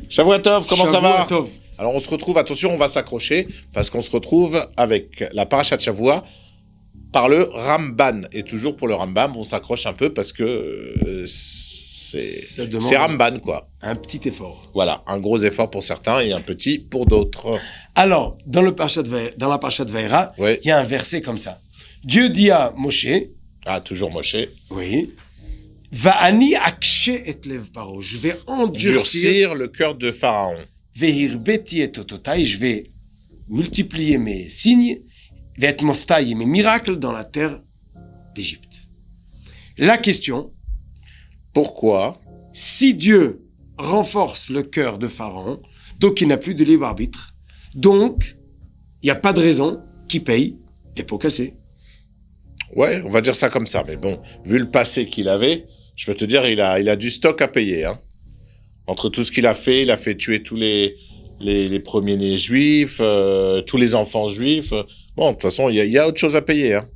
Shavua Tov, comment ça va? Shavua Tov. Alors on se retrouve, attention, on va s'accrocher, parce qu'on se retrouve avec la parasha de Shavua par le Ramban. Et toujours pour le Rambam, on s'accroche un peu parce que c'est Ramban, quoi. Un petit effort. Voilà, un gros effort pour certains et un petit pour d'autres. Alors, dans la parasha de Vaïra, Oui. il y a un verset comme ça. Dieu dit à Moshe, Ah, toujours Moshe. oui, Va'ani akshe et lev paro, je vais endurcir Durcir le cœur de Pharaon. Vehirbeti et ototai, je vais multiplier mes signes, ve'et moftai et mes miracles dans la terre d'Égypte. La question, Pourquoi? si Dieu renforce le cœur de Pharaon, donc il n'a plus de libre arbitre, donc il n'y a pas de raison qu'il paye les pots cassés. Ouais, on va dire ça comme ça. Mais bon, vu le passé qu'il avait, je peux te dire, il a du stock à payer. Hein. Entre tout ce qu'il a fait tuer tous les premiers-nés juifs, tous les enfants juifs. Bon, de toute façon, il y a autre chose à payer. Hein.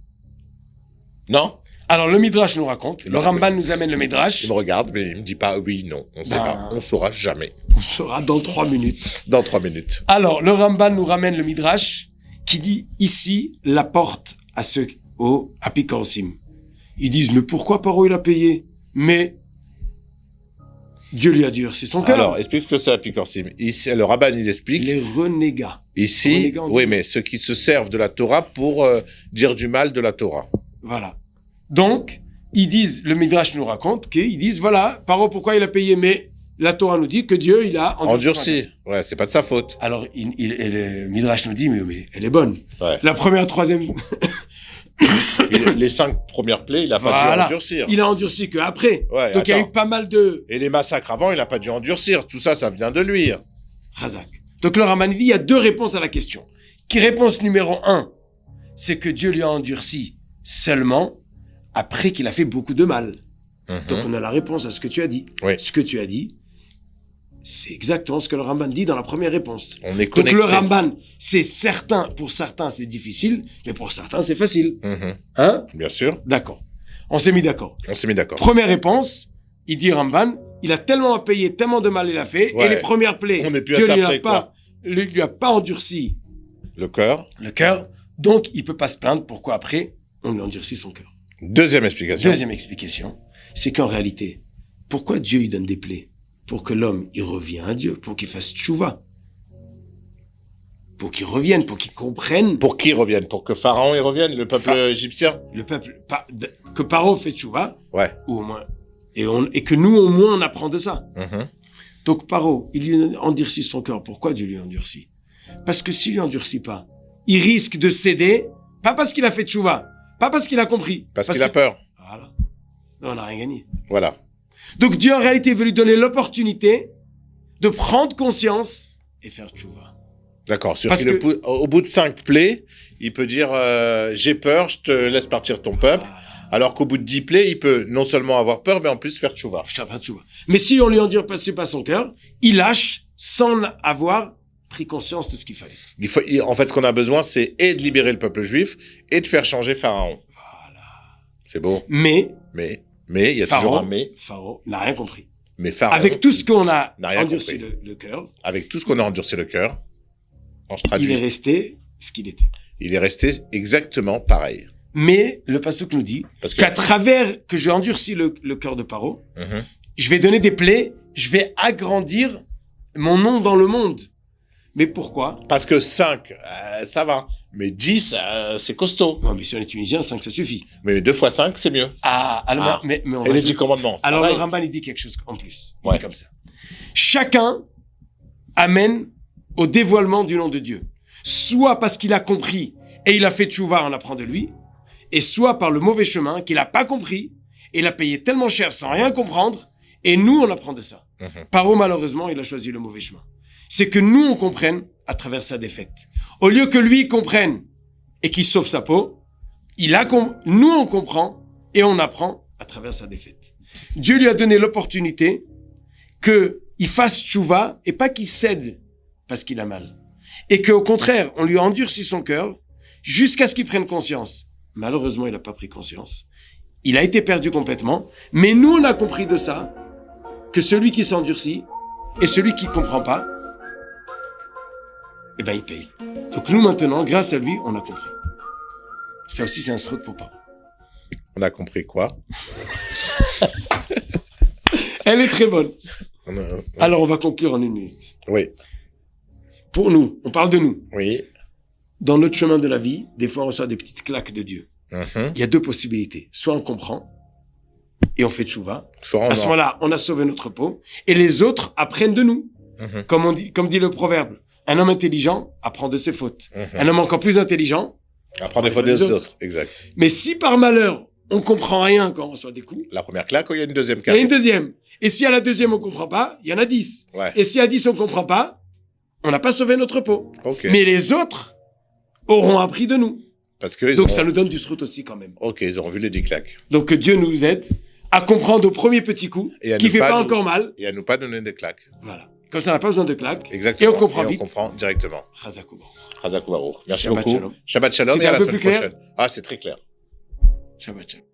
Non? Alors le Midrash nous raconte, le Ramban nous amène le Midrash. Il me regarde, mais il me dit pas oui, non. On sait pas. On saura jamais. On saura dans 3 minutes. Dans 3 minutes. Alors le Ramban nous ramène le Midrash qui dit ici la porte à ceux au Apikorsim. Ils disent mais pourquoi Paro il a payé? Mais Dieu lui a durci son cœur. Alors, explique ce que c'est Apikorsim. Ici, le rabbin, il explique. Les renégats. Ici, Renégats, oui, mais ceux qui se servent de la Torah pour dire du mal de la Torah. Voilà. Donc, ils disent, le Midrash nous raconte qu'ils disent, voilà, Paro, pourquoi il a payé? Mais la Torah nous dit que Dieu, il a Endurci. Ouais, c'est pas de sa faute. Alors, et le Midrash nous dit, mais elle est bonne. Ouais. La première, troisième... Les 5 premières plaies, il a pas dû endurcir. Il a endurci qu'après. Ouais, donc, il y a eu pas mal de... Et les massacres avant, il n'a pas dû endurcir. Tout ça, ça vient de lui. Razak. Donc, le Ramban dit, il y a 2 réponses à la question. Réponse numéro 1, c'est que Dieu lui a endurci seulement après qu'il a fait beaucoup de mal. Donc, on a la réponse à ce que tu as dit. Oui. Ce que tu as dit, c'est exactement ce que le Ramban dit dans la première réponse. On est connecté. Donc, le Ramban, c'est certain, pour certains, c'est difficile, mais pour certains, c'est facile. Hein? Bien sûr. D'accord. On s'est mis d'accord. On s'est mis d'accord. Première réponse, il dit Ramban, il a tellement à payer, tellement de mal il a fait, Ouais. et les premières plaies, On n'est plus à Dieu sa lui plaie, a pas endurci Le cœur. le cœur, donc il peut pas se plaindre pourquoi après on lui endurcit son cœur. Deuxième explication. Deuxième explication, c'est qu'en réalité, pourquoi Dieu il donne des plaies? Pour que l'homme il revienne à Dieu, pour qu'il fasse tchouva, pour qu'il revienne, pour qu'il comprenne. Pour qui revienne? Pour que Pharaon y revienne, le peuple égyptien? Le peuple, que Paro fait tchouva, Ouais. ou au moins, et que nous au moins on apprend de ça. Mhm. Donc Paro, il lui endurcit son cœur. Pourquoi Dieu lui endurcit? Parce que s'il lui endurcit pas, il risque de céder, pas parce qu'il a fait tchouva, pas parce qu'il a compris. Parce qu'il a peur. Voilà. Non, on n'a rien gagné. Voilà. Donc Dieu en réalité veut lui donner l'opportunité de prendre conscience et faire tchouva. D'accord. Parce Au bout de 5 plaies, il peut dire j'ai peur, je te laisse partir ton peuple. Alors qu'au bout de 10 plaies, il peut non seulement avoir peur, mais en plus faire tchouva. Mais si on lui endurcit pas son cœur, il lâche sans avoir pris conscience de ce qu'il fallait. En fait, ce qu'on a besoin, c'est et de libérer le peuple juif et de faire changer Pharaon. Voilà. C'est beau. Mais il y a toujours un mais. Pharaon n'a rien compris. Mais Pharaon, Avec tout ce qu'on a n'a rien endurci compris. le cœur, Avec tout ce qu'on a endurci le cœur, quand je il traduis, est resté ce qu'il était. il est resté exactement pareil. Mais le pasuk nous dit Parce que- qu'à travers que j'ai endurci le cœur de Paro, Mhm. je vais donner des plaies, je vais agrandir mon nom dans le monde. Mais pourquoi? Parce que 5, ça va. Mais 10, c'est costaud. Non, mais si on est tunisien, 5 ça suffit. Mais 2 fois 5, c'est mieux. Alors, mais on Et va les jouer- 10 commandements, c'est Alors pareil. le Ramban, il dit quelque chose en plus. Il Ouais. dit comme ça. Chacun amène au dévoilement du nom de Dieu. Soit parce qu'il a compris et il a fait tchouva, on apprend de lui, et soit par le mauvais chemin qu'il n'a pas compris et il a payé tellement cher sans rien comprendre, et nous, on apprend de ça. Paro, malheureusement, il a choisi le mauvais chemin. C'est que nous, on comprenne à travers sa défaite. Au lieu que lui comprenne et qu'il sauve sa peau, nous, on comprend et on apprend à travers sa défaite. Dieu lui a donné l'opportunité qu'il fasse tchouva et pas qu'il cède parce qu'il a mal. Et qu'au contraire, on lui endurcit son cœur jusqu'à ce qu'il prenne conscience. Malheureusement, il n'a pas pris conscience. Il a été perdu complètement. Mais nous, on a compris de ça que celui qui s'endurcit et celui qui ne comprend pas, eh ben, il paye. Donc nous, maintenant, grâce à lui, on a compris. Ça aussi, c'est un srout pour parents. On a compris quoi? Elle est très bonne. Alors, on va conclure en 1 minute. Oui. Pour nous, on parle de nous. Oui. Dans notre chemin de la vie, des fois, on reçoit des petites claques de Dieu. Mhm. Il y a 2 possibilités. Soit on comprend et on fait tchouva. Soit À ce moment-là, on a sauvé notre peau. Et les autres apprennent de nous. Mhm. Comme dit le proverbe, un homme intelligent apprend de ses fautes. Mhm. Un homme encore plus intelligent. Apprendre des fautes des autres. Exact. Mais si par malheur, on comprend rien quand on reçoit des coups, La première claque, il y a une deuxième il y a une claque. deuxième. Et si à la deuxième, on comprend pas, il y en a 10. Ouais. Et si à 10, on comprend pas, on n'a pas sauvé notre peau. Ok. Mais les autres auront appris de nous. Parce que Donc ça nous donne du srout aussi quand même. Ok, ils auront vu les 10 claques. Donc que Dieu nous aide à comprendre au premier petit coup, Et à qui ne fait pas pas nous- encore mal. Et à nous pas donner des claques. Voilà. Comme ça, on n'a pas besoin de claques. Exactement. Et on comprend Et vite. on comprend directement. Chazak Ubaruch. Chazak Ubaruch. Merci Shabbat beaucoup. shalom. Shabbat shalom C'était et à un la peu semaine plus clair prochaine. Ah, c'est très clair. Shabbat shalom.